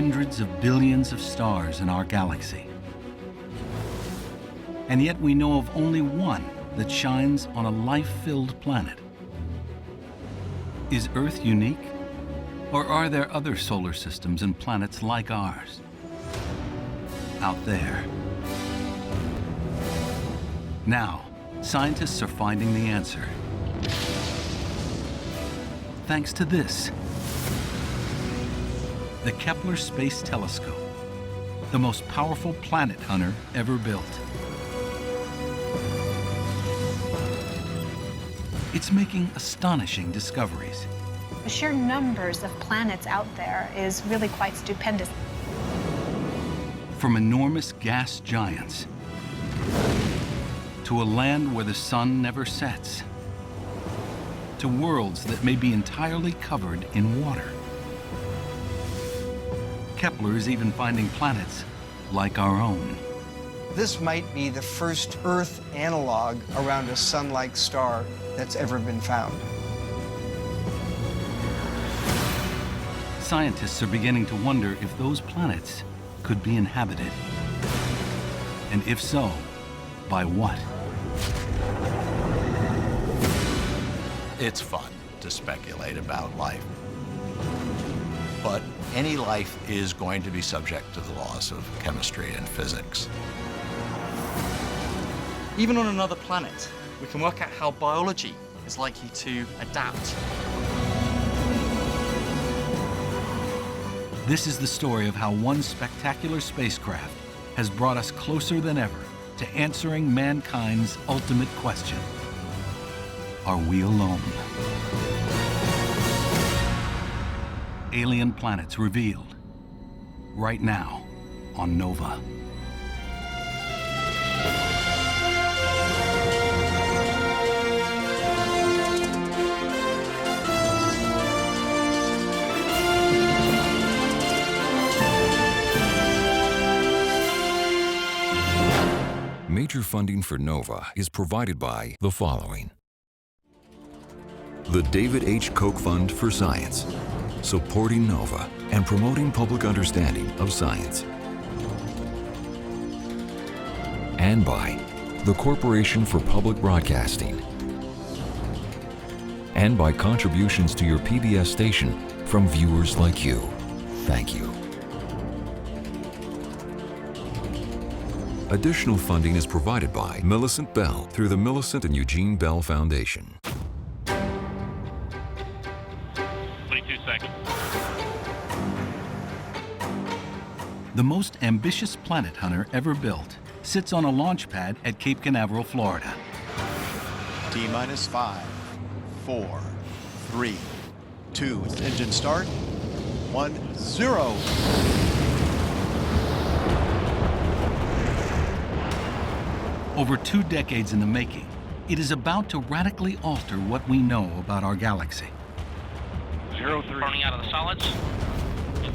hundreds of billions of stars in our galaxy. And yet we know of only one that shines on a life-filled planet. Is Earth unique? Or are there other solar systems and planets like ours out there? Now, scientists are finding the answer. Thanks to this, the Kepler Space Telescope, the most powerful planet hunter ever built. It's making astonishing discoveries. The sheer numbers of planets out there is really quite stupendous. From enormous gas giants to a land where the sun never sets, to worlds that may be entirely covered in water. Kepler is even finding planets like our own. This might be the first Earth analog around a sun-like star that's ever been found. Scientists are beginning to wonder if those planets could be inhabited. And if so, by what? It's fun to speculate about life. But any life is going to be subject to the laws of chemistry and physics. Even on another planet, we can work out how biology is likely to adapt. This is the story of how one spectacular spacecraft has brought us closer than ever to answering mankind's ultimate question. Are we alone? Alien planets revealed, right now on Nova. Major funding for NOVA is provided by the following. The David H. Koch Fund for Science, supporting NOVA and promoting public understanding of science. And by the Corporation for Public Broadcasting. And by contributions to your PBS station from viewers like you. Thank you. Additional funding is provided by Millicent Bell through the Millicent and Eugene Bell Foundation. 22 seconds. The most ambitious planet hunter ever built sits on a launch pad at Cape Canaveral, Florida. T-minus 5, 4, 3, 2, engine start, 1, 0. Over 2 decades in the making, it is about to radically alter what we know about our galaxy. 0-3. Burning out of the solids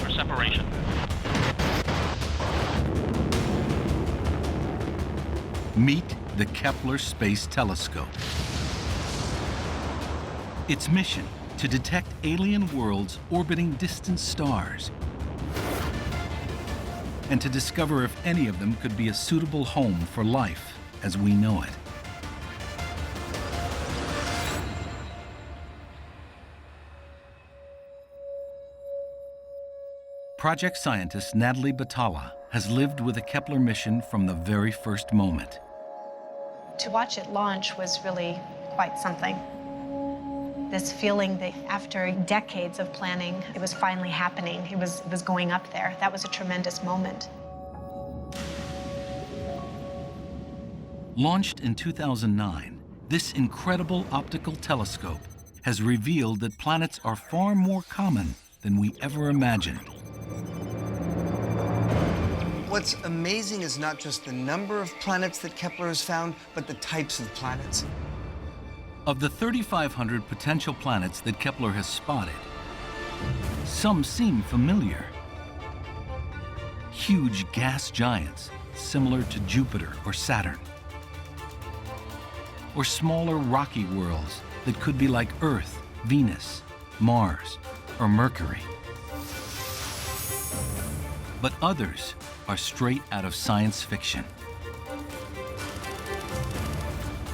for separation. Meet the Kepler Space Telescope. Its mission to detect alien worlds orbiting distant stars and to discover if any of them could be a suitable home for life as we know it. Project scientist Natalie Batalla has lived with the Kepler mission from the very first moment. To watch it launch was really quite something. This feeling that after decades of planning, it was finally happening. It was going up there. That was a tremendous moment. Launched in 2009, this incredible optical telescope has revealed that planets are far more common than we ever imagined. What's amazing is not just the number of planets that Kepler has found, but the types of planets. Of the 3,500 potential planets that Kepler has spotted, some seem familiar. Huge gas giants, similar to Jupiter or Saturn. Or smaller rocky worlds that could be like Earth, Venus, Mars, or Mercury. but others are straight out of science fiction.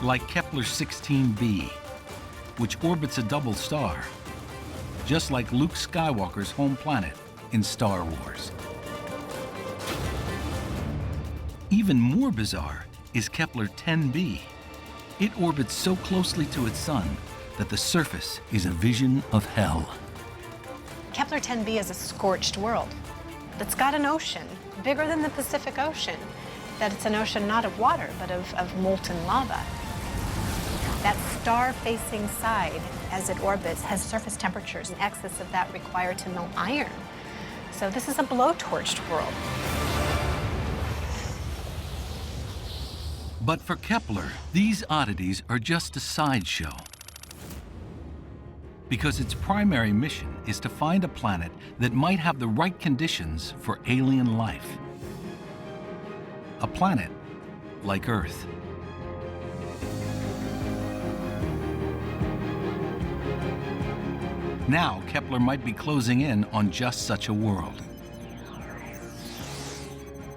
Like Kepler 16b, which orbits a double star, just like Luke Skywalker's home planet in Star Wars. Even more bizarre is Kepler 10b. It orbits so closely to its sun that the surface is a vision of hell. Kepler 10b is a scorched world that's got an ocean bigger than the Pacific Ocean, that it's an ocean not of water, but of molten lava. That star-facing side, as it orbits, has surface temperatures in excess of that required to melt iron. So this is a blowtorched world. But for Kepler, these oddities are just a sideshow. Because its primary mission is to find a planet that might have the right conditions for alien life. A planet like Earth. Now, Kepler might be closing in on just such a world.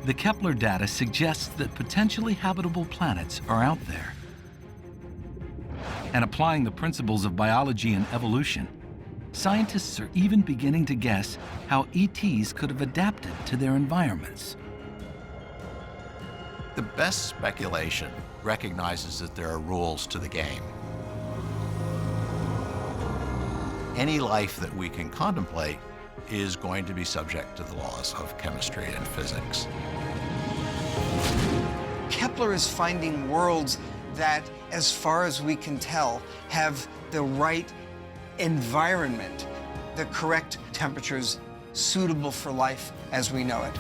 The Kepler data suggests that potentially habitable planets are out there. And applying the principles of biology and evolution, scientists are even beginning to guess how ETs could have adapted to their environments. The best speculation recognizes that there are rules to the game. Any life that we can contemplate is going to be subject to the laws of chemistry and physics. Kepler is finding worlds that, as far as we can tell, have the right environment, the correct temperatures suitable for life as we know it.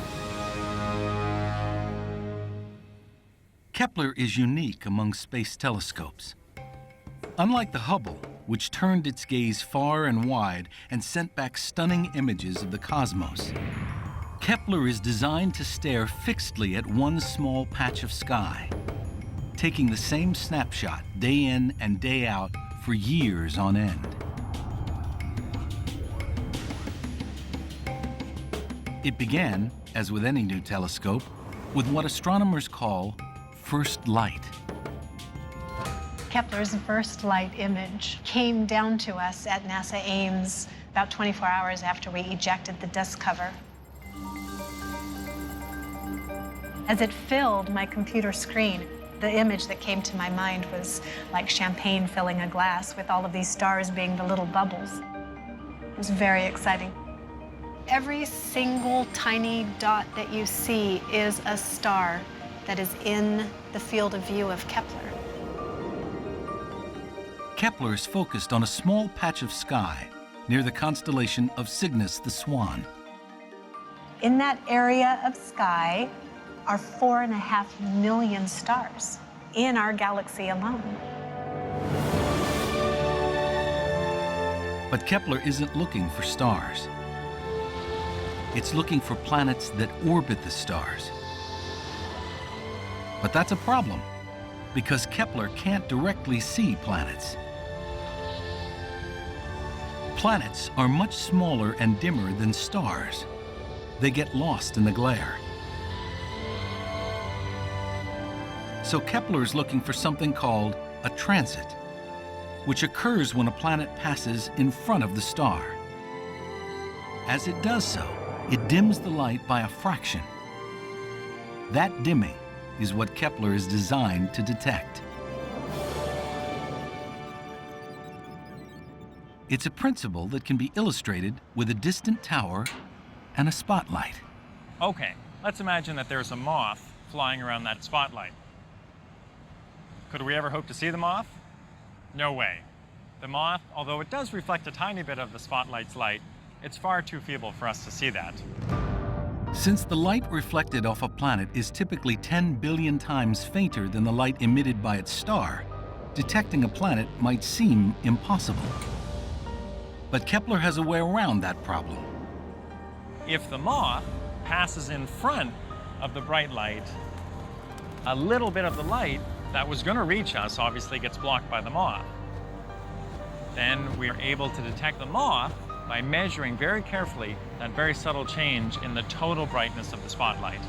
Kepler is unique among space telescopes. Unlike the Hubble, which turned its gaze far and wide and sent back stunning images of the cosmos, Kepler is designed to stare fixedly at one small patch of sky, taking the same snapshot day in and day out for years on end. It began, as with any new telescope, with what astronomers call first light. Kepler's first light image came down to us at NASA Ames about 24 hours after we ejected the disk cover. As it filled my computer screen, the image that came to my mind was like champagne filling a glass, with all of these stars being the little bubbles. It was very exciting. Every single tiny dot that you see is a star that is in the field of view of Kepler. Kepler is focused on a small patch of sky near the constellation of Cygnus the Swan. In that area of sky are 4.5 million stars in our galaxy alone. But Kepler isn't looking for stars. It's looking for planets that orbit the stars. But that's a problem, because Kepler can't directly see planets. Planets are much smaller and dimmer than stars. They get lost in the glare. So Kepler is looking for something called a transit, which occurs when a planet passes in front of the star. As it does so, it dims the light by a fraction. That dimming is what Kepler is designed to detect. It's a principle that can be illustrated with a distant tower and a spotlight. Okay, let's imagine that there's a moth flying around that spotlight. Could we ever hope to see the moth? No way. The moth, although it does reflect a tiny bit of the spotlight's light, it's far too feeble for us to see that. Since the light reflected off a planet is typically 10 billion times fainter than the light emitted by its star, detecting a planet might seem impossible. But Kepler has a way around that problem. If the moth passes in front of the bright light, a little bit of the light that was going to reach us obviously gets blocked by the moth. Then we are able to detect the moth by measuring very carefully that very subtle change in the total brightness of the spotlight.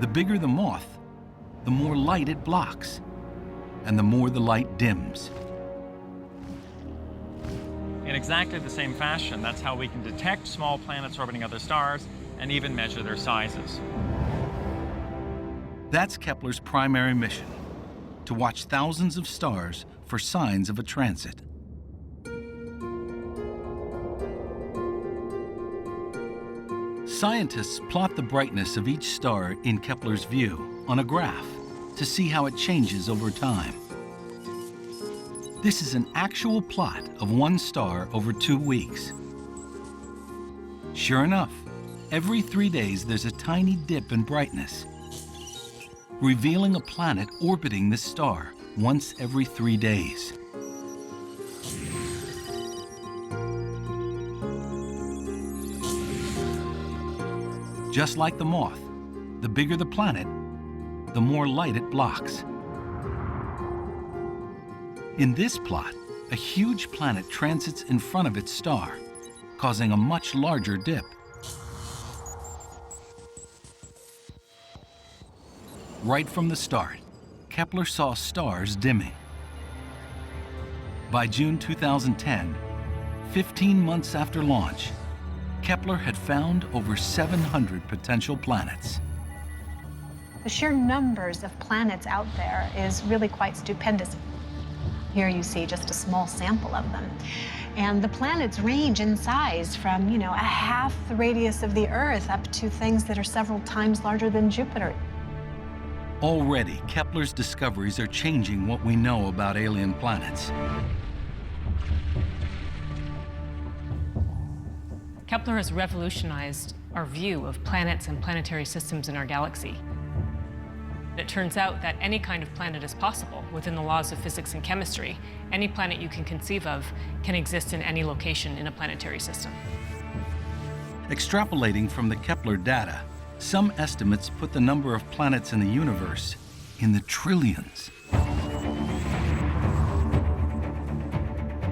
The bigger the moth, the more light it blocks, and the more the light dims. In exactly the same fashion, that's how we can detect small planets orbiting other stars and even measure their sizes. That's Kepler's primary mission, to watch thousands of stars for signs of a transit. Scientists plot the brightness of each star in Kepler's view on a graph to see how it changes over time. This is an actual plot of one star over 2 weeks. Sure enough, every 3 days there's a tiny dip in brightness, revealing a planet orbiting this star once every 3 days. Just like the moth, the bigger the planet, the more light it blocks. In this plot, a huge planet transits in front of its star, causing a much larger dip. Right from the start, Kepler saw stars dimming. By June 2010, 15 months after launch, Kepler had found over 700 potential planets. The sheer numbers of planets out there is really quite stupendous. Here you see just a small sample of them. And the planets range in size from, a half the radius of the Earth up to things that are several times larger than Jupiter. Already, Kepler's discoveries are changing what we know about alien planets. Kepler has revolutionized our view of planets and planetary systems in our galaxy. It turns out that any kind of planet is possible within the laws of physics and chemistry. Any planet you can conceive of can exist in any location in a planetary system. Extrapolating from the Kepler data, some estimates put the number of planets in the universe in the trillions.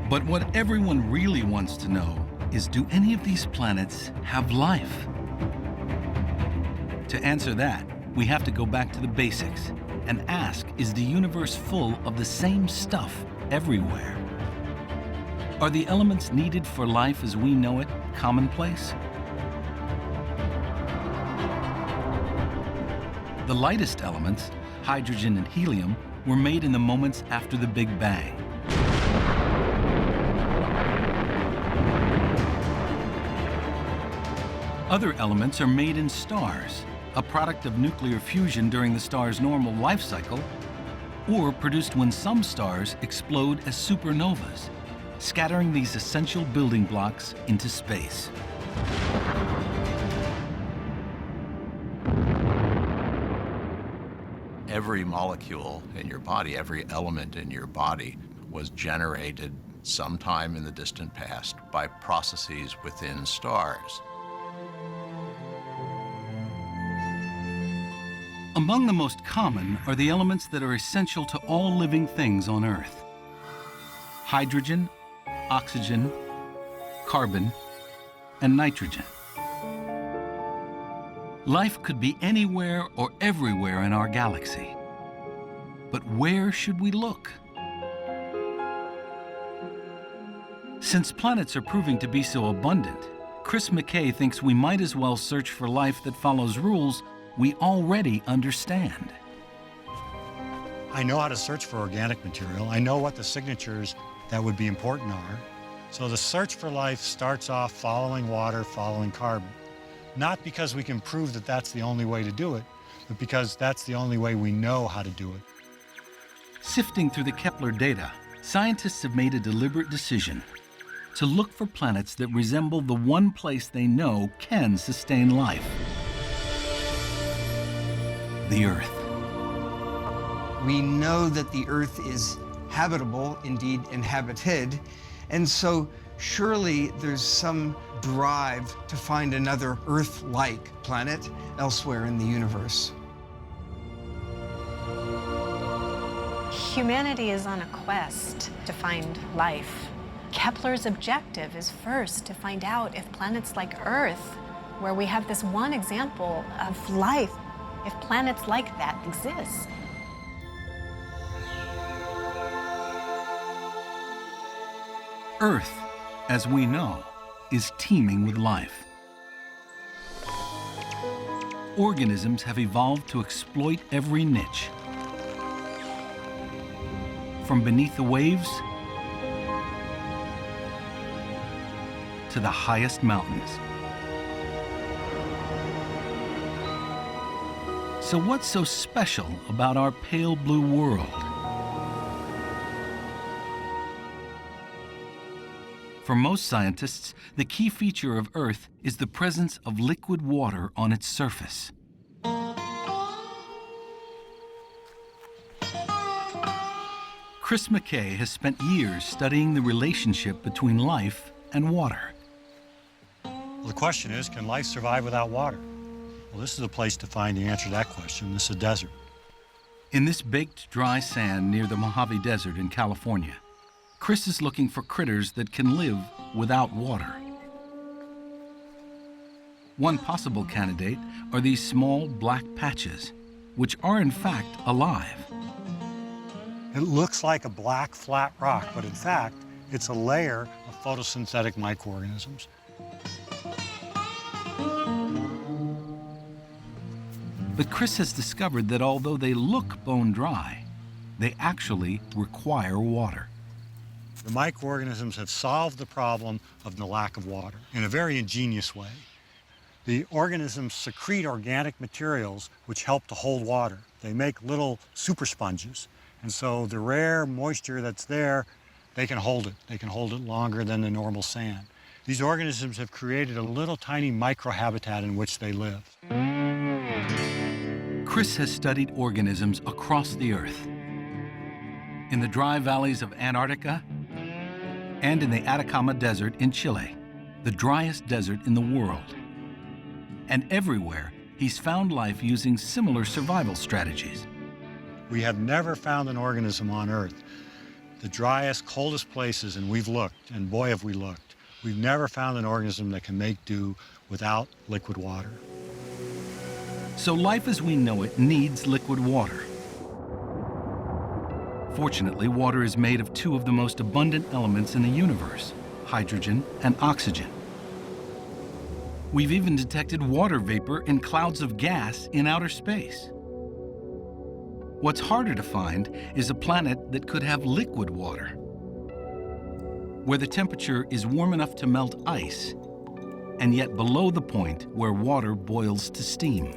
But what everyone really wants to know is, do any of these planets have life? To answer that, we have to go back to the basics and ask, is the universe full of the same stuff everywhere? Are the elements needed for life as we know it commonplace? The lightest elements, hydrogen and helium, were made in the moments after the Big Bang. Other elements are made in stars, a product of nuclear fusion during the star's normal life cycle, or produced when some stars explode as supernovas, scattering these essential building blocks into space. Every molecule in your body, every element in your body was generated sometime in the distant past by processes within stars. Among the most common are the elements that are essential to all living things on Earth: hydrogen, oxygen, carbon, and nitrogen. Life could be anywhere or everywhere in our galaxy. But where should we look? Since planets are proving to be so abundant, Chris McKay thinks we might as well search for life that follows rules we already understand. I know how to search for organic material. I know what the signatures that would be important are. So the search for life starts off following water, following carbon. Not because we can prove that that's the only way to do it, but because that's the only way we know how to do it. Sifting through the Kepler data, scientists have made a deliberate decision to look for planets that resemble the one place they know can sustain life: the Earth. We know that the Earth is habitable, indeed inhabited, and so surely there's some drive to find another Earth-like planet elsewhere in the universe. Humanity is on a quest to find life. Kepler's objective is first to find out if planets like Earth, where we have this one example of life, if planets like that exist. Earth, as we know, is teeming with life. Organisms have evolved to exploit every niche. From beneath the waves to the highest mountains. So what's so special about our pale blue world? For most scientists, the key feature of Earth is the presence of liquid water on its surface. Chris McKay has spent years studying the relationship between life and water. Well, the question is, can life survive without water? Well, this is a place to find the answer to that question. This is a desert. In this baked dry sand near the Mojave Desert in California, Chris is looking for critters that can live without water. One possible candidate are these small black patches, which are in fact alive. It looks like a black flat rock, but in fact, it's a layer of photosynthetic microorganisms. But Chris has discovered that although they look bone dry, they actually require water. The microorganisms have solved the problem of the lack of water in a very ingenious way. The organisms secrete organic materials which help to hold water. They make little super sponges. And so the rare moisture that's there, they can hold it. They can hold it longer than the normal sand. These organisms have created a little tiny microhabitat in which they live. Chris has studied organisms across the Earth. In the dry valleys of Antarctica and in the Atacama Desert in Chile, the driest desert in the world. And everywhere, he's found life using similar survival strategies. We have never found an organism on Earth. The driest, coldest places, and we've looked, and boy have we looked, we've never found an organism that can make do without liquid water. So life as we know it needs liquid water. Fortunately, water is made of two of the most abundant elements in the universe, hydrogen and oxygen. We've even detected water vapor in clouds of gas in outer space. What's harder to find is a planet that could have liquid water, where the temperature is warm enough to melt ice, and yet below the point where water boils to steam.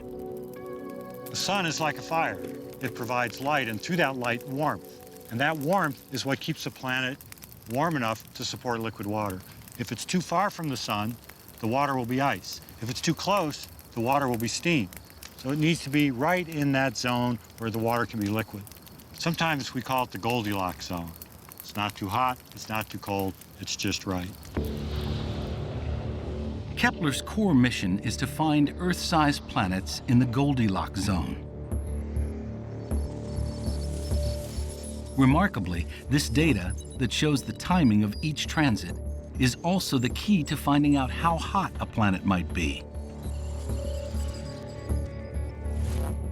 The sun is like a fire. It provides light, and through that light, warmth. And that warmth is what keeps the planet warm enough to support liquid water. If it's too far from the sun, the water will be ice. If it's too close, the water will be steam. So it needs to be right in that zone where the water can be liquid. Sometimes we call it the Goldilocks zone. It's not too hot, it's not too cold, it's just right. Kepler's core mission is to find Earth-sized planets in the Goldilocks zone. Remarkably, this data that shows the timing of each transit is also the key to finding out how hot a planet might be.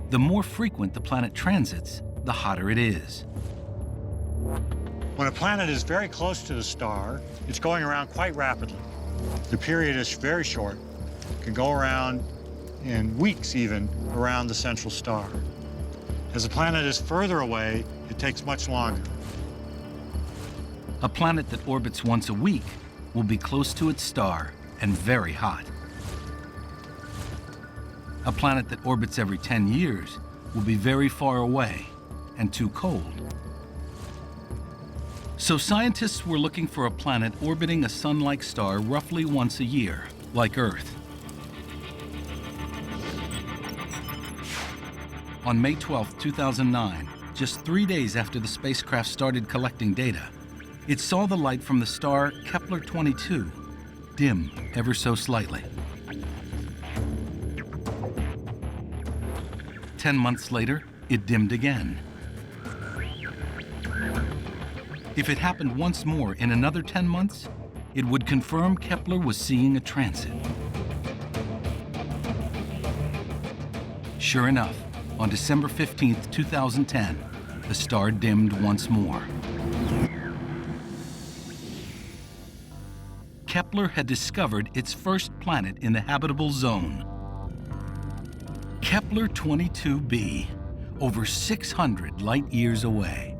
The more frequent the planet transits, the hotter it is. When a planet is very close to the star, it's going around quite rapidly. The period is very short. It can go around in weeks even around the central star. As the planet is further away, it takes much longer. A planet that orbits once a week will be close to its star and very hot. A planet that orbits every 10 years will be very far away and too cold. So scientists were looking for a planet orbiting a sun-like star roughly once a year, like Earth. On May 12, 2009, just 3 days after the spacecraft started collecting data, it saw the light from the star Kepler-22 dim ever so slightly. 10 months later, it dimmed again. If it happened once more in another 10 months, it would confirm Kepler was seeing a transit. Sure enough, on December 15, 2010, the star dimmed once more. Kepler had discovered its first planet in the habitable zone. Kepler 22b, over 600 light-years away.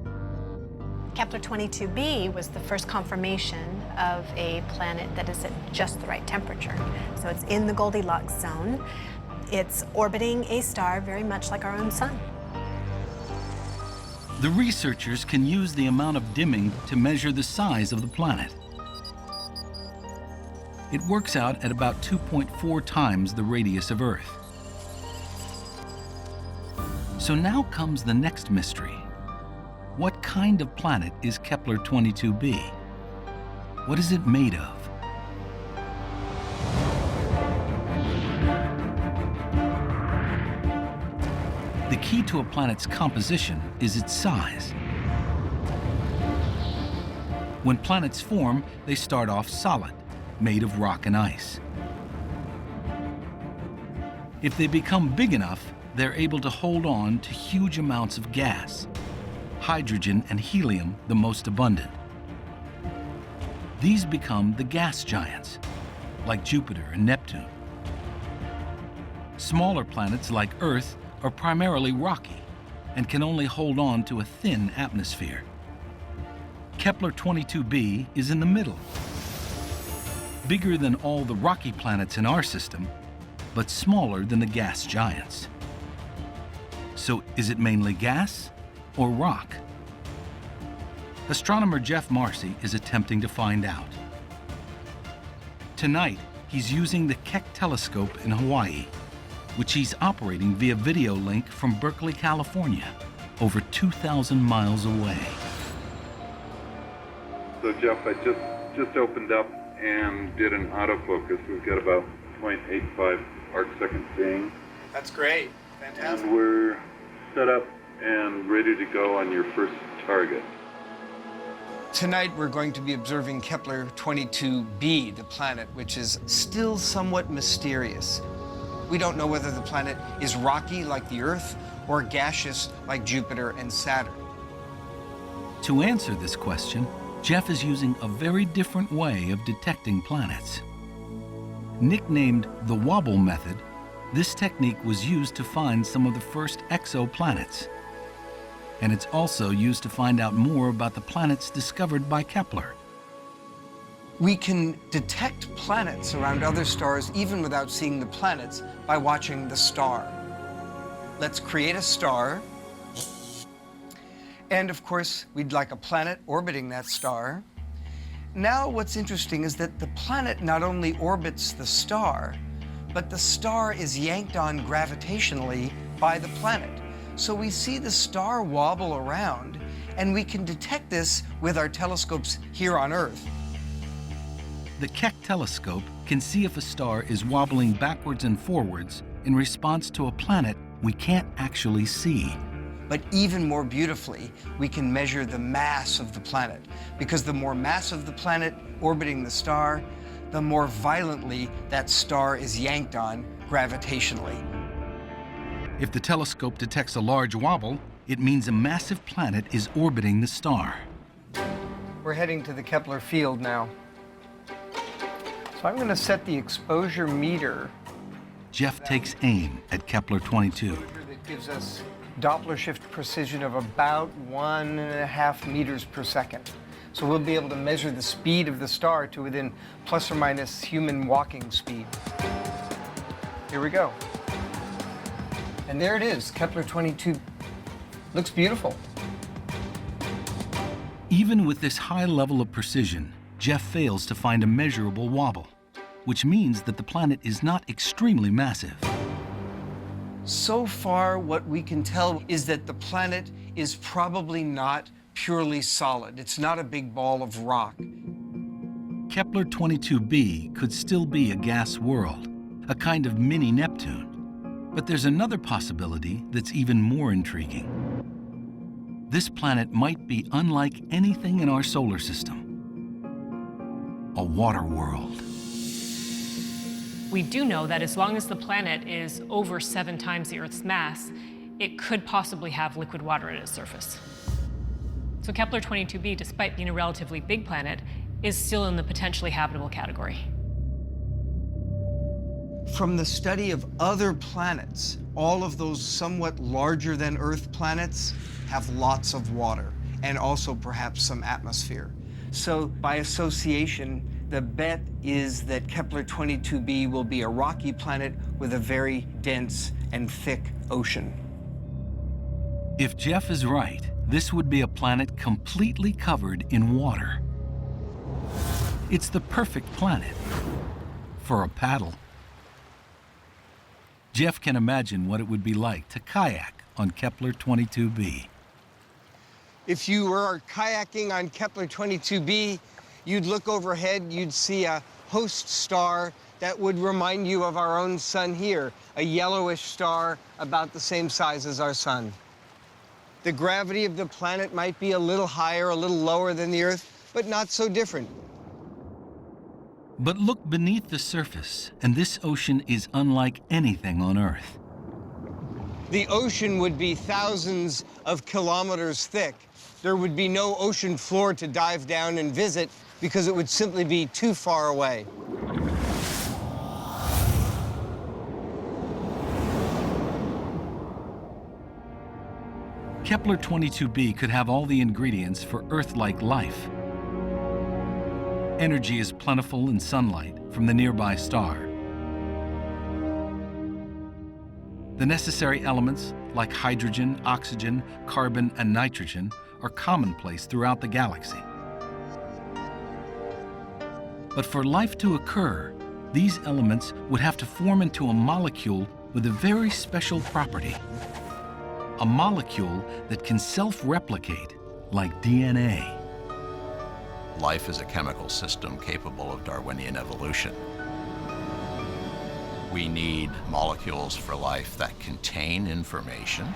Kepler 22b was the first confirmation of a planet that is at just the right temperature. So it's in the Goldilocks zone. It's orbiting a star very much like our own sun. The researchers can use the amount of dimming to measure the size of the planet. It works out at about 2.4 times the radius of Earth. So now comes the next mystery. What kind of planet is Kepler 22b? What is it made of? The key to a planet's composition is its size. When planets form, they start off solid, made of rock and ice. If they become big enough, they're able to hold on to huge amounts of gas, hydrogen and helium the most abundant. These become the gas giants, like Jupiter and Neptune. Smaller planets like Earth are primarily rocky and can only hold on to a thin atmosphere. Kepler 22b is in the middle, bigger than all the rocky planets in our system, but smaller than the gas giants. So is it mainly gas or rock? Astronomer Jeff Marcy is attempting to find out. Tonight, he's using the Keck telescope in Hawaii, which he's operating via video link from Berkeley, California, over 2,000 miles away. So Jeff, I just opened up and did an autofocus. We've got about 0.85 arc-second seeing. That's great. Fantastic. And we're set up and ready to go on your first target. Tonight we're going to be observing Kepler 22b, the planet, which is still somewhat mysterious. We don't know whether the planet is rocky like the Earth or gaseous like Jupiter and Saturn. To answer this question, Jeff is using a very different way of detecting planets. Nicknamed the wobble method, this technique was used to find some of the first exoplanets. And it's also used to find out more about the planets discovered by Kepler. We can detect planets around other stars even without seeing the planets by watching the star. Let's create a star. And of course, we'd like a planet orbiting that star. Now what's interesting is that the planet not only orbits the star, but the star is yanked on gravitationally by the planet. So we see the star wobble around, and we can detect this with our telescopes here on Earth. The Keck telescope can see if a star is wobbling backwards and forwards in response to a planet we can't actually see. But even more beautifully, we can measure the mass of the planet, because the more mass of the planet orbiting the star, the more violently that star is yanked on gravitationally. If the telescope detects a large wobble, it means a massive planet is orbiting the star. We're heading to the Kepler field now. So I'm going to set the exposure meter. Jeff takes aim at Kepler 22. That gives us Doppler shift precision of about 1.5 meters per second. So we'll be able to measure the speed of the star to within plus or minus human walking speed. Here we go. And there it is, Kepler 22. Looks beautiful. Even with this high level of precision, Jeff fails to find a measurable wobble, which means that the planet is not extremely massive. So far, what we can tell is that the planet is probably not purely solid. It's not a big ball of rock. Kepler 22b could still be a gas world, a kind of mini Neptune. But there's another possibility that's even more intriguing. this planet might be unlike anything in our solar system. A water world. We do know that as long as the planet is over 7 times the Earth's mass, it could possibly have liquid water at its surface. So Kepler-22b, despite being a relatively big planet, is still in the potentially habitable category. From the study of other planets, all of those somewhat larger than Earth planets have lots of water and also perhaps some atmosphere. So by association, the bet is that Kepler-22b will be a rocky planet with a very dense and thick ocean. If Jeff is right, this would be a planet completely covered in water. It's the perfect planet for a paddle. Jeff can imagine what it would be like to kayak on Kepler-22b. If you were kayaking on Kepler-22b, you'd look overhead, you'd see a host star that would remind you of our own sun here, a yellowish star about the same size as our sun. The gravity of the planet might be a little higher, a little lower than the Earth, but not so different. But look beneath the surface, and this ocean is unlike anything on Earth. The ocean would be thousands of kilometers thick. There would be no ocean floor to dive down and visit because it would simply be too far away. Kepler-22b could have all the ingredients for Earth-like life. Energy is plentiful in sunlight from the nearby star. The necessary elements, like hydrogen, oxygen, carbon, and nitrogen, are commonplace throughout the galaxy. But for life to occur, these elements would have to form into a molecule with a very special property. A molecule that can self-replicate like DNA. Life is a chemical system capable of Darwinian evolution. We need molecules for life that contain information.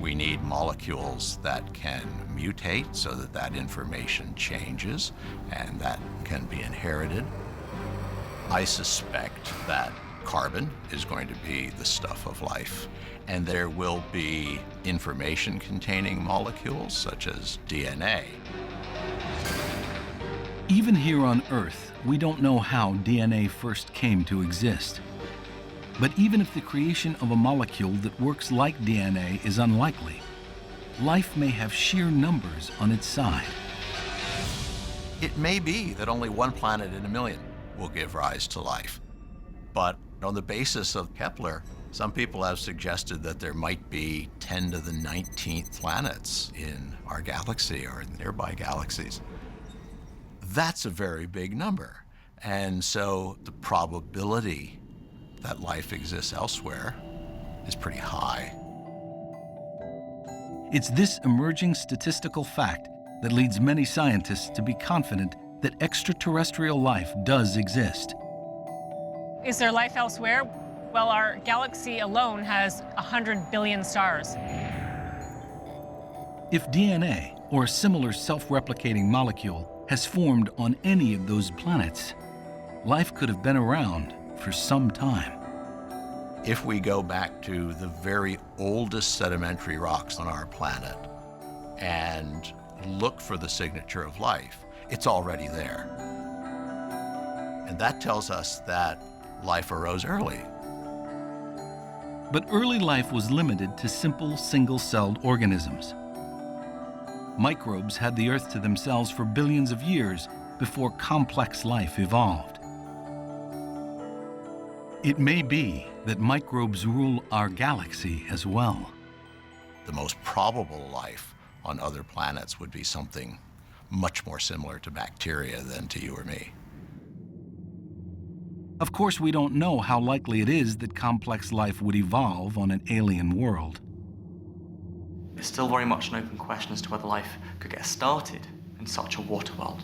We need molecules that can mutate so that that information changes and that can be inherited. I suspect that carbon is going to be the stuff of life, and there will be information-containing molecules such as DNA. Even here on Earth, we don't know how DNA first came to exist. But even if the creation of a molecule that works like DNA is unlikely, life may have sheer numbers on its side. It may be that only one planet in a million will give rise to life. But on the basis of Kepler, some people have suggested that there might be 10 to the 19th planets in our galaxy or in nearby galaxies. That's a very big number. And so the probability that life exists elsewhere is pretty high. It's this emerging statistical fact that leads many scientists to be confident that extraterrestrial life does exist. Is there life elsewhere? Well, our galaxy alone has 100 billion stars. If DNA, or a similar self-replicating molecule, has formed on any of those planets, life could have been around for some time. If we go back to the very oldest sedimentary rocks on our planet and look for the signature of life, it's already there. And that tells us that life arose early. But early life was limited to simple single-celled organisms. Microbes had the Earth to themselves for billions of years before complex life evolved. It may be that microbes rule our galaxy as well. The most probable life on other planets would be something much more similar to bacteria than to you or me. Of course, we don't know how likely it is that complex life would evolve on an alien world. It's still very much an open question as to whether life could get started in such a water world.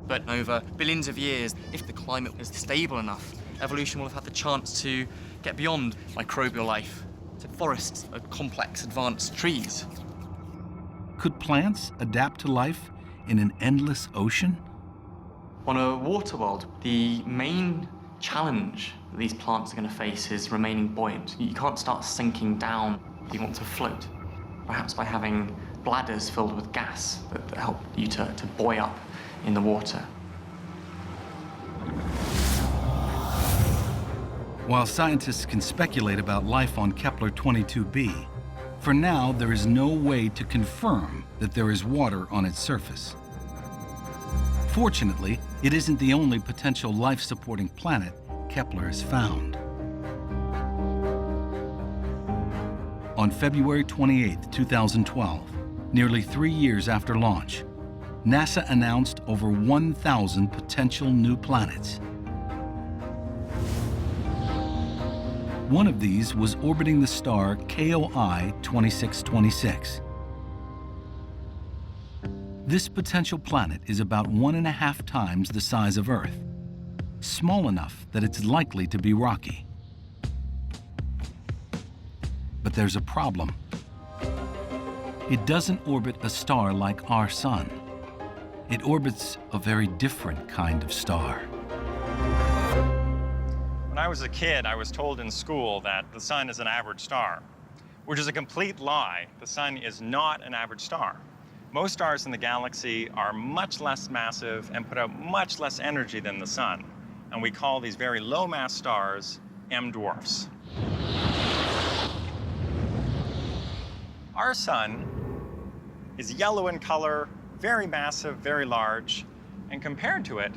But over billions of years, if the climate is stable enough, evolution will have had the chance to get beyond microbial life to forests of complex, advanced trees. Could plants adapt to life in an endless ocean? On a water world, the main challenge that these plants are going to face is remaining buoyant. You can't start sinking down if you want to float, perhaps by having bladders filled with gas that help you to buoy up in the water. While scientists can speculate about life on Kepler-22b, for now there is no way to confirm that there is water on its surface. Fortunately, it isn't the only potential life-supporting planet Kepler has found. On February 28, 2012, nearly 3 years after launch, NASA announced over 1,000 potential new planets. One of these was orbiting the star KOI 2626. This potential planet is about 1.5 times the size of Earth, small enough that it's likely to be rocky. But there's a problem. It doesn't orbit a star like our Sun. It orbits a very different kind of star. When I was a kid, I was told in school that the Sun is an average star, which is a complete lie. The Sun is not an average star. Most stars in the galaxy are much less massive and put out much less energy than the Sun, and we call these very low-mass stars M-dwarfs. Our Sun is yellow in color, very massive, very large, and compared to it,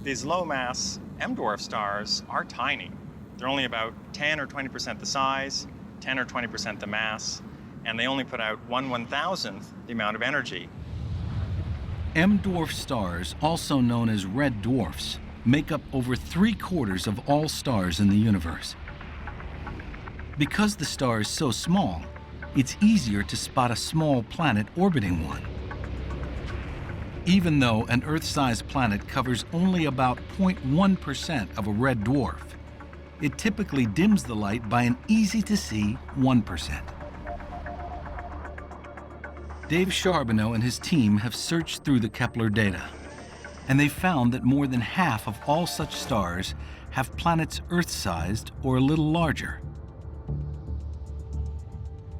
these low-mass M-dwarf stars are tiny. They're only about 10 or 20% the size, 10 or 20% the mass, and they only put out 1/1000th the amount of energy. M-dwarf stars, also known as red dwarfs, make up over 3/4 of all stars in the universe. Because the star is so small, it's easier to spot a small planet orbiting one. Even though an Earth-sized planet covers only about 0.1% of a red dwarf, it typically dims the light by an easy-to-see 1%. Dave Charbonneau and his team have searched through the Kepler data, and they found that more than half of all such stars have planets Earth-sized or a little larger.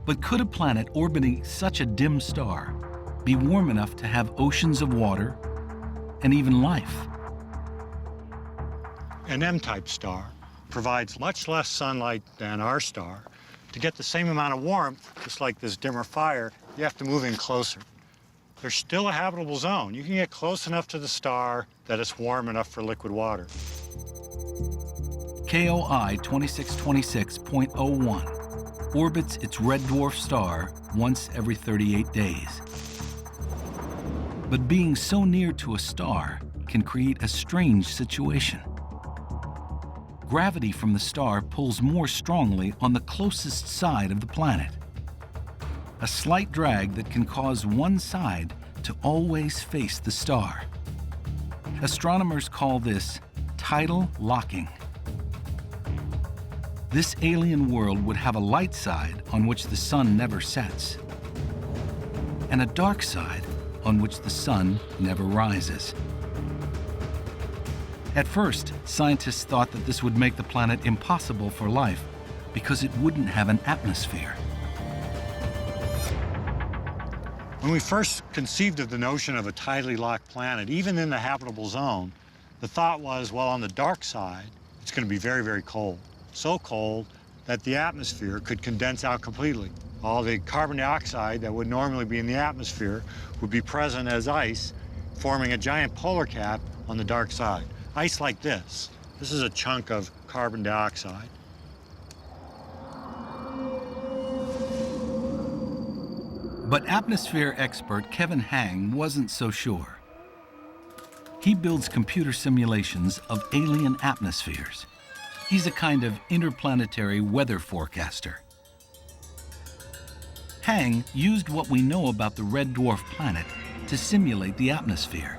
But could a planet orbiting such a dim star be warm enough to have oceans of water and even life? An M-type star provides much less sunlight than our star. To get the same amount of warmth, just like this dimmer fire, you have to move in closer. There's still a habitable zone. You can get close enough to the star that it's warm enough for liquid water. KOI 2626.01 orbits its red dwarf star once every 38 days. But being so near to a star can create a strange situation. Gravity from the star pulls more strongly on the closest side of the planet. A slight drag that can cause one side to always face the star. Astronomers call this tidal locking. This alien world would have a light side on which the sun never sets, and a dark side on which the sun never rises. At first, scientists thought that this would make the planet impossible for life because it wouldn't have an atmosphere. When we first conceived of the notion of a tidally locked planet, even in the habitable zone, the thought was, well, on the dark side, it's going to be very, very cold. So cold that the atmosphere could condense out completely. All the carbon dioxide that would normally be in the atmosphere would be present as ice, forming a giant polar cap on the dark side. Ice like this. This is a chunk of carbon dioxide. But atmosphere expert Kevin Hang wasn't so sure. He builds computer simulations of alien atmospheres. He's a kind of interplanetary weather forecaster. Hang used what we know about the red dwarf planet to simulate the atmosphere.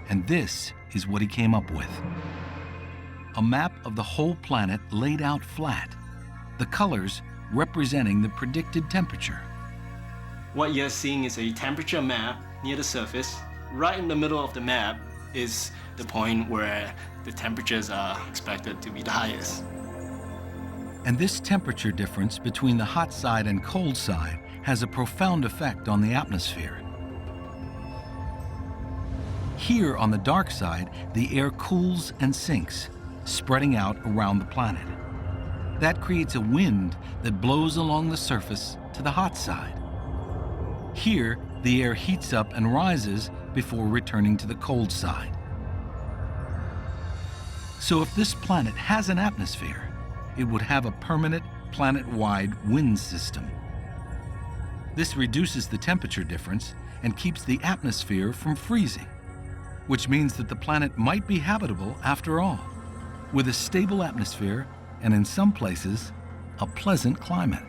And this is what he came up with. A map of the whole planet laid out flat, the colors representing the predicted temperature. What you're seeing is a temperature map near the surface. Right in the middle of the map is the point where the temperatures are expected to be the highest. And this temperature difference between the hot side and cold side has a profound effect on the atmosphere. Here on the dark side, the air cools and sinks, spreading out around the planet. That creates a wind that blows along the surface to the hot side. Here, the air heats up and rises before returning to the cold side. So if this planet has an atmosphere, it would have a permanent planet-wide wind system. This reduces the temperature difference and keeps the atmosphere from freezing, which means that the planet might be habitable after all, with a stable atmosphere and in some places, a pleasant climate.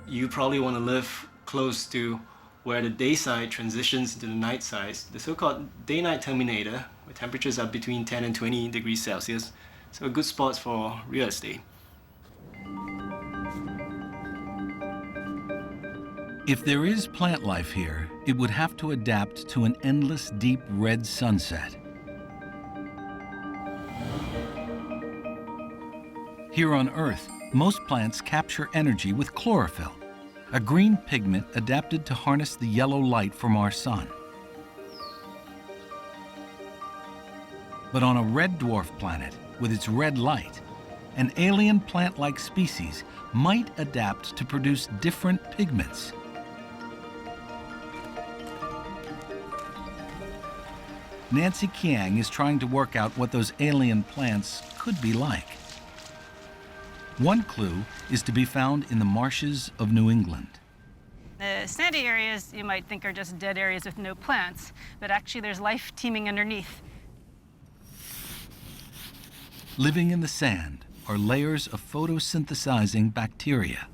You probably want to live close to where the day side transitions into the night side, the so-called day-night terminator, where temperatures are between 10 and 20 degrees Celsius. So a good spot for real estate. If there is plant life here, it would have to adapt to an endless deep red sunset. Here on Earth, most plants capture energy with chlorophyll, a green pigment adapted to harness the yellow light from our sun. But on a red dwarf planet, with its red light, an alien plant-like species might adapt to produce different pigments. Nancy Kiang is trying to work out what those alien plants could be like. One clue is to be found in the marshes of New England. The sandy areas you might think are just dead areas with no plants, but actually there's life teeming underneath. Living in the sand are layers of photosynthesizing bacteria.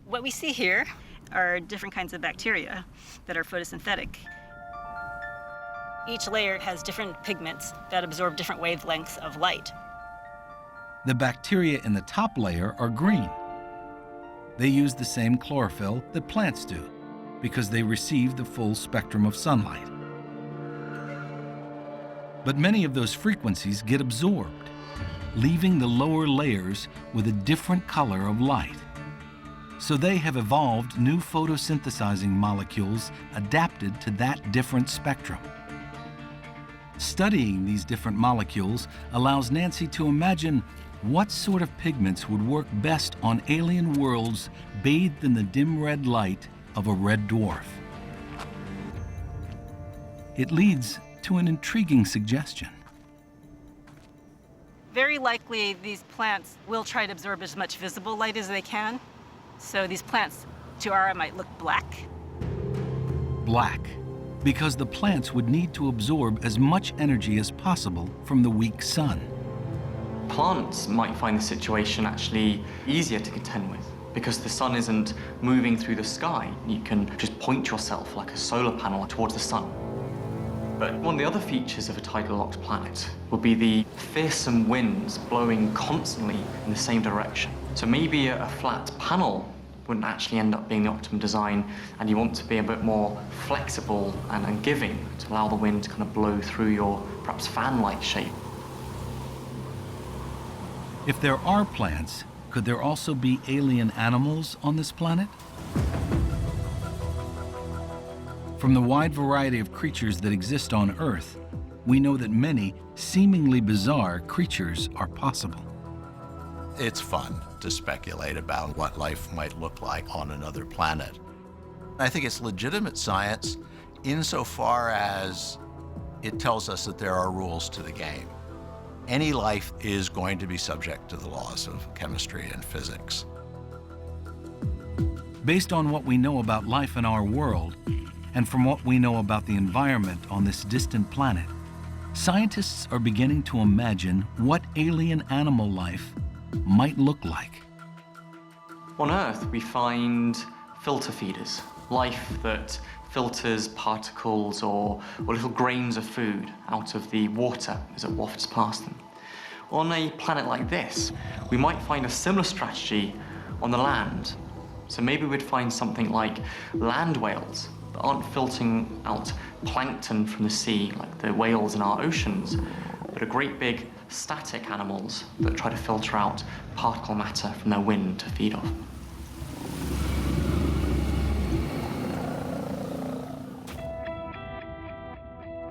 What we see here are different kinds of bacteria that are photosynthetic. Each layer has different pigments that absorb different wavelengths of light. The bacteria in the top layer are green. They use the same chlorophyll that plants do because they receive the full spectrum of sunlight. But many of those frequencies get absorbed, leaving the lower layers with a different color of light. So they have evolved new photosynthesizing molecules adapted to that different spectrum. Studying these different molecules allows Nancy to imagine what sort of pigments would work best on alien worlds bathed in the dim red light of a red dwarf. It leads to an intriguing suggestion. Very likely these plants will try to absorb as much visible light as they can. So these plants, to our eye, might look black. Black, because the plants would need to absorb as much energy as possible from the weak sun. Plants might find the situation actually easier to contend with because the sun isn't moving through the sky. You can just point yourself like a solar panel towards the sun. But one of the other features of a tidally locked planet will be the fearsome winds blowing constantly in the same direction. So maybe a flat panel wouldn't actually end up being the optimum design, and you want to be a bit more flexible and giving to allow the wind to kind of blow through your perhaps fan-like shape. If there are plants, could there also be alien animals on this planet? From the wide variety of creatures that exist on Earth, we know that many seemingly bizarre creatures are possible. It's fun to speculate about what life might look like on another planet. I think it's legitimate science insofar as it tells us that there are rules to the game. Any life is going to be subject to the laws of chemistry and physics. Based on what we know about life in our world, and from what we know about the environment on this distant planet, scientists are beginning to imagine what alien animal life might look like. On Earth, we find filter feeders, life that filters particles or little grains of food out of the water as it wafts past them. On a planet like this, we might find a similar strategy on the land. So maybe we'd find something like land whales that aren't filtering out plankton from the sea like the whales in our oceans, but are great big static animals that try to filter out particle matter from their wind to feed off.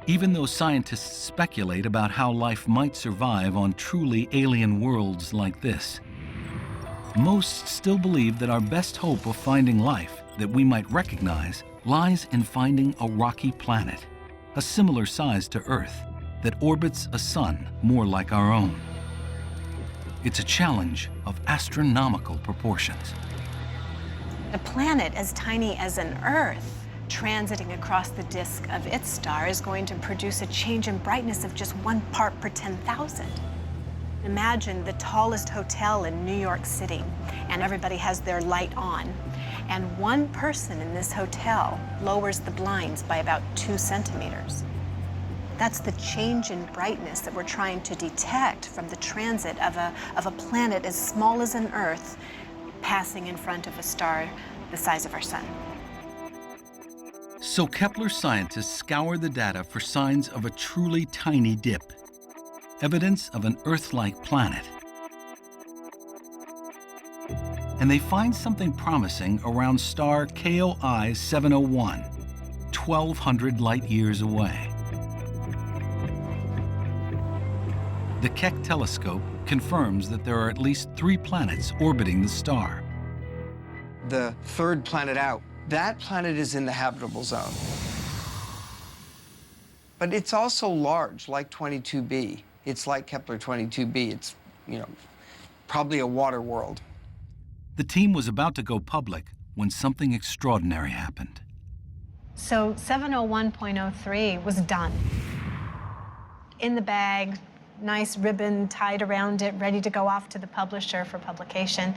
Even though scientists speculate about how life might survive on truly alien worlds like this, most still believe that our best hope of finding life that we might recognize lies in finding a rocky planet, a similar size to Earth, that orbits a sun more like our own. It's a challenge of astronomical proportions. A planet as tiny as an Earth transiting across the disk of its star is going to produce a change in brightness of just 1 part per 10,000. Imagine the tallest hotel in New York City, and everybody has their light on, and one person in this hotel lowers the blinds by about 2 centimeters. That's the change in brightness that we're trying to detect from the transit of a planet as small as an Earth passing in front of a star the size of our sun. So Kepler scientists scour the data for signs of a truly tiny dip, evidence of an Earth-like planet. And they find something promising around star KOI 701, 1,200 light-years away. The Keck telescope confirms that there are at least 3 planets orbiting the star. The third planet out, that planet is in the habitable zone. But it's also large, like 22b. It's like Kepler 22b. It's, probably a water world. The team was about to go public when something extraordinary happened. So 701.03 was done. In the bag, nice ribbon tied around it, ready to go off to the publisher for publication,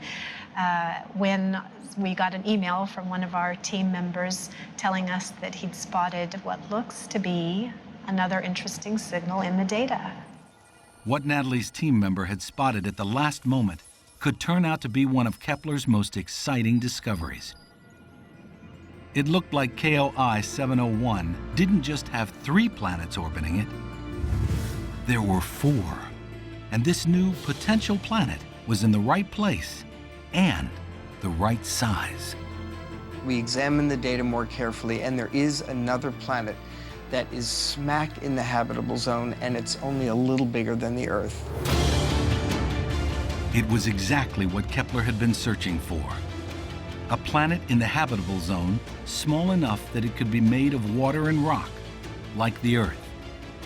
when we got an email from one of our team members telling us that he'd spotted what looks to be another interesting signal in the data. What Natalie's team member had spotted at the last moment could turn out to be one of Kepler's most exciting discoveries. It looked like KOI 701 didn't just have 3 planets orbiting it. There were 4, and this new potential planet was in the right place and the right size. We examined the data more carefully, and there is another planet that is smack in the habitable zone, and it's only a little bigger than the Earth. It was exactly what Kepler had been searching for. A planet in the habitable zone, small enough that it could be made of water and rock, like the Earth.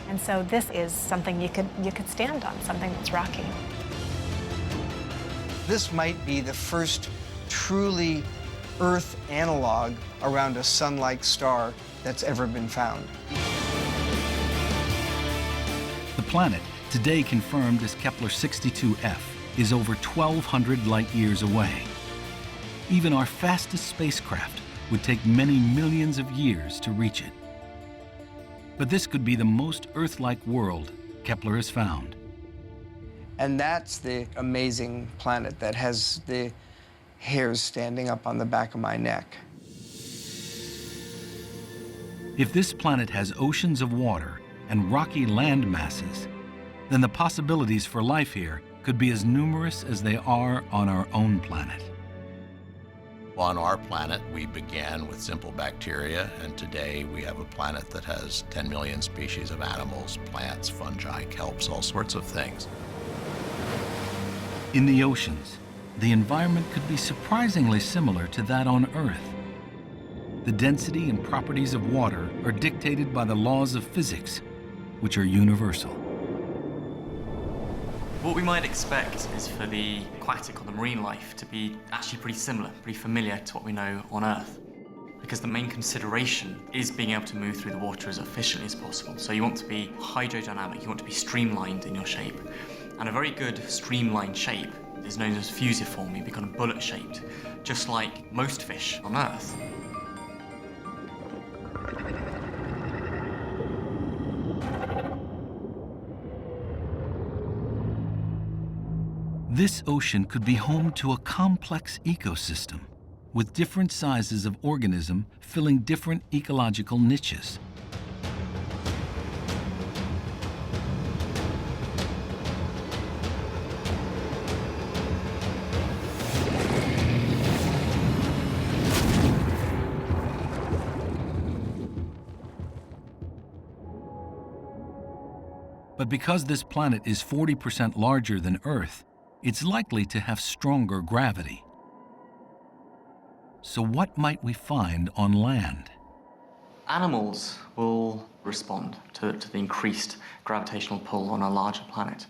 And so this is something you could stand on, something that's rocky. This might be the first truly Earth analog around a sun-like star that's ever been found. The planet, today confirmed as Kepler 62f, is over 1,200 light-years away. Even our fastest spacecraft would take many millions of years to reach it. But this could be the most Earth-like world Kepler has found. And that's the amazing planet that has the hairs standing up on the back of my neck. If this planet has oceans of water and rocky land masses, then the possibilities for life here could be as numerous as they are on our own planet. On our planet, we began with simple bacteria, and today we have a planet that has 10 million species of animals, plants, fungi, kelps, all sorts of things. In the oceans, the environment could be surprisingly similar to that on Earth. The density and properties of water are dictated by the laws of physics, which are universal. What we might expect is for the aquatic or the marine life to be actually pretty similar, pretty familiar to what we know on Earth. Because the main consideration is being able to move through the water as efficiently as possible. So you want to be hydrodynamic, you want to be streamlined in your shape. And a very good streamlined shape is known as fusiform, you'll be kind of bullet-shaped, just like most fish on Earth. This ocean could be home to a complex ecosystem, with different sizes of organism filling different ecological niches. But because this planet is 40% larger than Earth, it's likely to have stronger gravity. So what might we find on land? Animals will respond to the increased gravitational pull on a larger planet.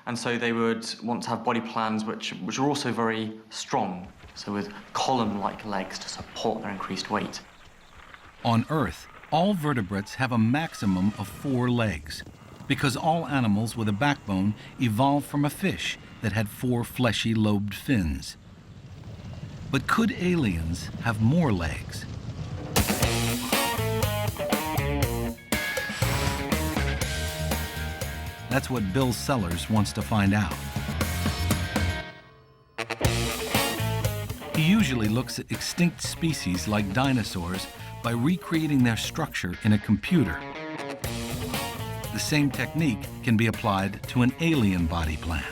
And so they would want to have body plans which are also very strong, so with column-like legs to support their increased weight. On Earth, all vertebrates have a maximum of 4 legs, because all animals with a backbone evolved from a fish that had 4 fleshy lobed fins. But could aliens have more legs? That's what Bill Sellers wants to find out. He usually looks at extinct species like dinosaurs by recreating their structure in a computer. The same technique can be applied to an alien body plan.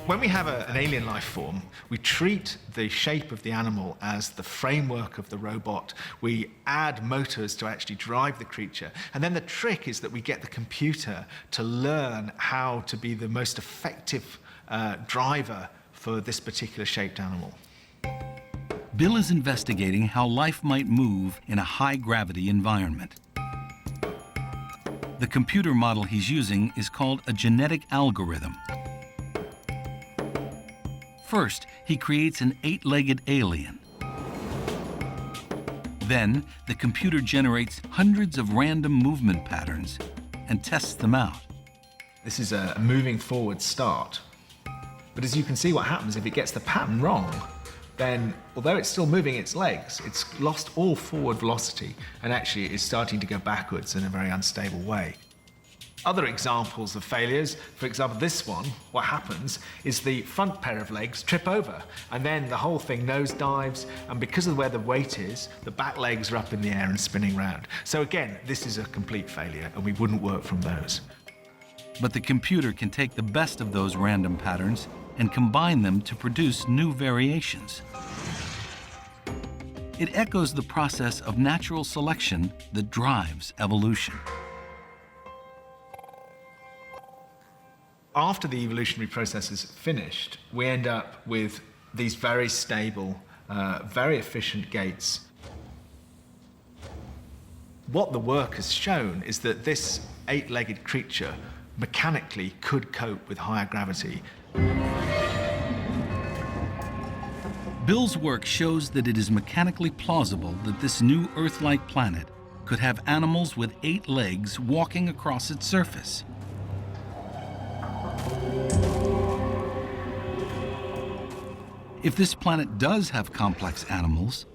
When we have an alien life form, we treat the shape of the animal as the framework of the robot. We add motors to actually drive the creature. And then the trick is that we get the computer to learn how to be the most effective driver for this particular shaped animal. Bill is investigating how life might move in a high-gravity environment. The computer model he's using is called a genetic algorithm. First, he creates an 8-legged alien. Then, the computer generates hundreds of random movement patterns and tests them out. This is a moving forward start. But as you can see, what happens if it gets the pattern wrong, then although it's still moving its legs, it's lost all forward velocity and actually is starting to go backwards in a very unstable way. Other examples of failures, for example, this one, what happens is the front pair of legs trip over, and then the whole thing nosedives, and because of where the weight is, the back legs are up in the air and spinning round. So again, this is a complete failure, and we wouldn't work from those. But the computer can take the best of those random patterns and combine them to produce new variations. It echoes the process of natural selection that drives evolution. After the evolutionary process is finished, we end up with these very stable, very efficient gaits. What the work has shown is that this 8-legged creature mechanically could cope with higher gravity. Bill's work shows that it is mechanically plausible that this new Earth-like planet could have animals with 8 legs walking across its surface. If this planet does have complex animals,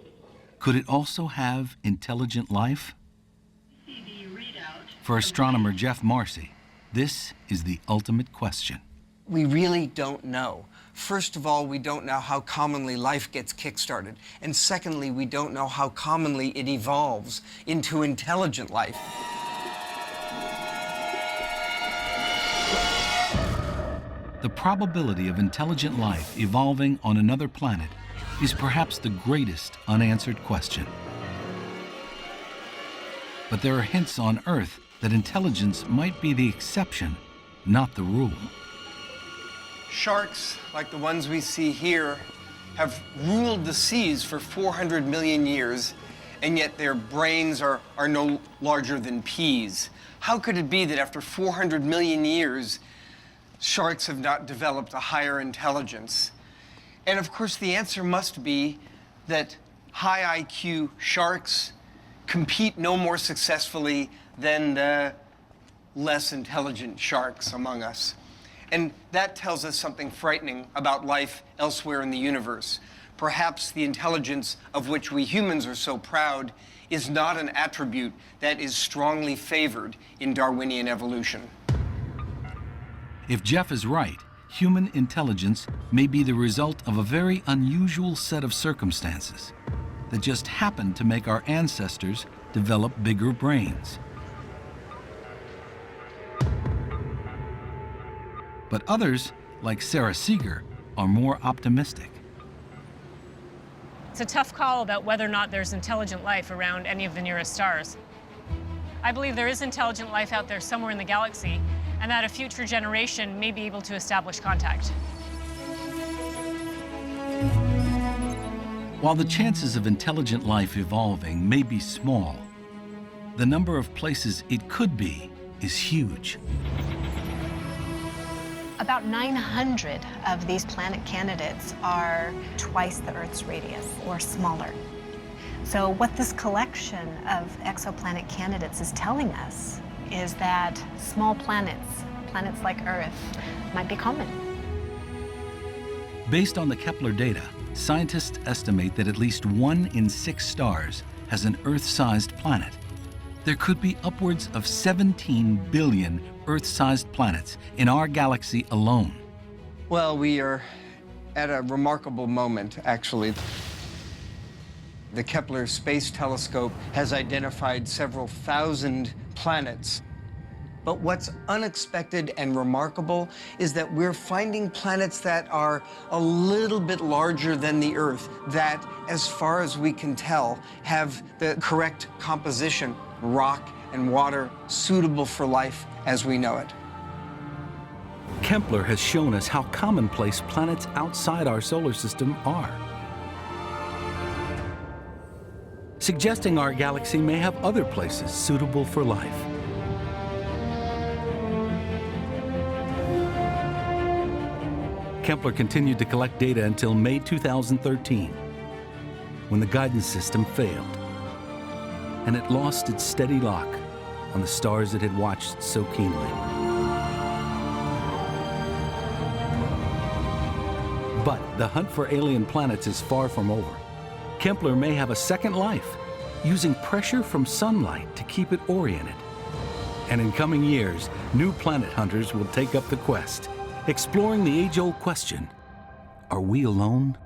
could it also have intelligent life? For astronomer Jeff Marcy, this is the ultimate question. We really don't know. First of all, we don't know how commonly life gets kick-started. And secondly, we don't know how commonly it evolves into intelligent life. The probability of intelligent life evolving on another planet is perhaps the greatest unanswered question. But there are hints on Earth that intelligence might be the exception, not the rule. Sharks, like the ones we see here, have ruled the seas for 400 million years, and yet their brains are no larger than peas. How could it be that after 400 million years, sharks have not developed a higher intelligence? And of course, the answer must be that high IQ sharks compete no more successfully than the less intelligent sharks among us. And that tells us something frightening about life elsewhere in the universe. Perhaps the intelligence of which we humans are so proud is not an attribute that is strongly favored in Darwinian evolution. If Jeff is right, human intelligence may be the result of a very unusual set of circumstances that just happened to make our ancestors develop bigger brains. But others, like Sarah Seeger, are more optimistic. It's a tough call about whether or not there's intelligent life around any of the nearest stars. I believe there is intelligent life out there somewhere in the galaxy, and that a future generation may be able to establish contact. While the chances of intelligent life evolving may be small, the number of places it could be is huge. About 900 of these planet candidates are twice the Earth's radius or smaller. So what this collection of exoplanet candidates is telling us is that small planets, planets like Earth, might be common. Based on the Kepler data, scientists estimate that at least 1 in 6 stars has an Earth-sized planet. There could be upwards of 17 billion Earth-sized planets in our galaxy alone. Well, we are at a remarkable moment, actually. The Kepler Space Telescope has identified several thousand planets. But what's unexpected and remarkable is that we're finding planets that are a little bit larger than the Earth, that, as far as we can tell, have the correct composition, rock and water, suitable for life as we know it. Kepler has shown us how commonplace planets outside our solar system are, suggesting our galaxy may have other places suitable for life. Kepler continued to collect data until May 2013, when the guidance system failed, and it lost its steady lock on the stars it had watched so keenly. But the hunt for alien planets is far from over. Kepler may have a second life, using pressure from sunlight to keep it oriented. And in coming years, new planet hunters will take up the quest, exploring the age-old question, are we alone?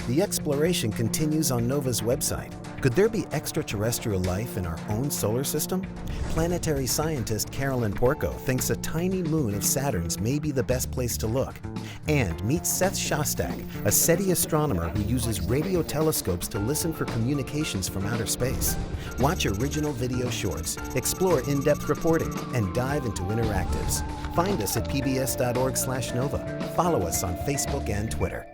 The exploration continues on NOVA's website. Could there be extraterrestrial life in our own solar system? Planetary scientist Carolyn Porco thinks a tiny moon of Saturn's may be the best place to look. And meet Seth Shostak, a SETI astronomer who uses radio telescopes to listen for communications from outer space. Watch original video shorts, explore in-depth reporting, and dive into interactives. Find us at pbs.org/nova. Follow us on Facebook and Twitter.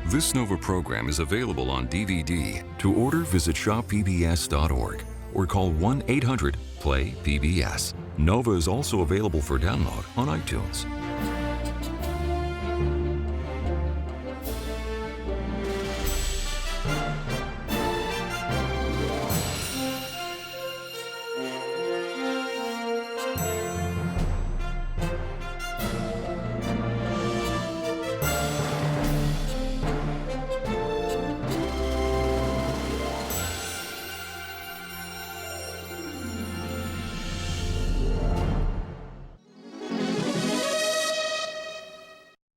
This NOVA program is available on DVD. To order, visit shoppbs.org or call 1-800-PLAY-PBS. NOVA is also available for download on iTunes.